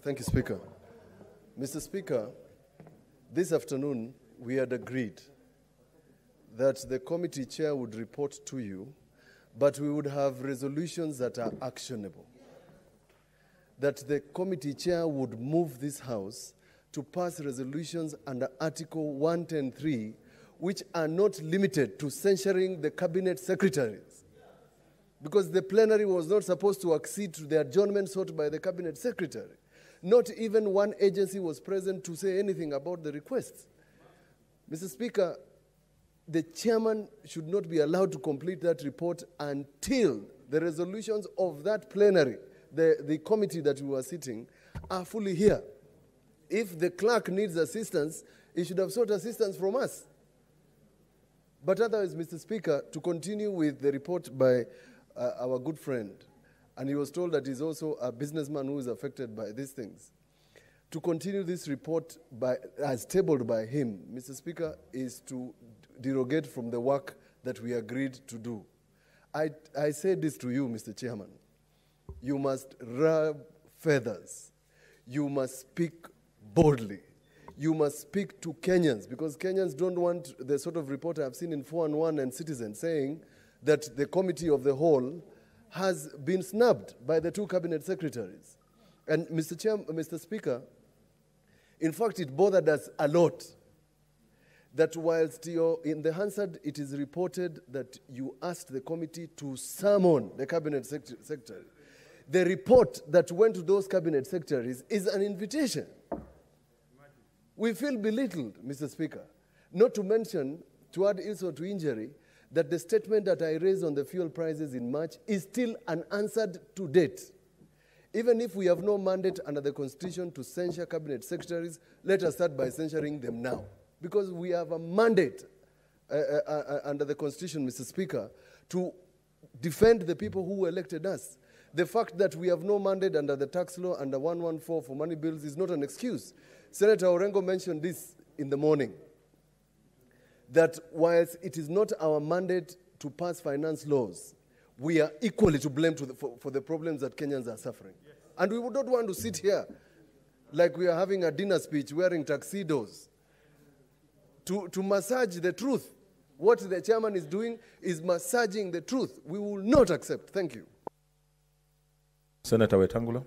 Thank you, Speaker. Mr. Speaker, this afternoon we had agreed that the committee chair would report to you, but we would have resolutions that are actionable. That the committee chair would move this House to pass resolutions under Article 110(3), which are not limited to censuring the cabinet secretaries. Because the plenary was not supposed to accede to the adjournment sought by the cabinet secretary. Not even one agency was present to say anything about the requests. Mr. Speaker, the chairman should not be allowed to complete that report until the resolutions of that plenary, the committee that we were sitting, are fully here. If the clerk needs assistance, he should have sought assistance from us. But otherwise, Mr. Speaker, to continue with the report by our good friend, and he was told that he's also a businessman who is affected by these things. To continue this report as tabled by him, Mr. Speaker, is to derogate from the work that we agreed to do. I say this to you, Mr. Chairman. You must rub feathers. You must speak boldly. You must speak to Kenyans, because Kenyans don't want the sort of report I've seen in 4&1 and Citizen saying that the committee of the whole has been snubbed by the two cabinet secretaries. And Mr. Speaker, in fact, it bothered us a lot that whilst in the Hansard, it is reported that you asked the committee to summon the cabinet secretary. The report that went to those cabinet secretaries is an invitation. We feel belittled, Mr. Speaker, not to mention, to add insult to injury, that the statement that I raised on the fuel prices in March is still unanswered to date. Even if we have no mandate under the Constitution to censure cabinet secretaries, let us start by censuring them now. Because we have a mandate under the Constitution, Mr. Speaker, to defend the people who elected us. The fact that we have no mandate under the tax law, under 114 for money bills, is not an excuse. Senator Orengo mentioned this in the morning, that whilst it is not our mandate to pass finance laws, we are equally to blame for the problems that Kenyans are suffering. Yes. And we would not want to sit here like we are having a dinner speech wearing tuxedos to massage the truth. What the chairman is doing is massaging the truth. We will not accept. Thank you. Senator Wetangula.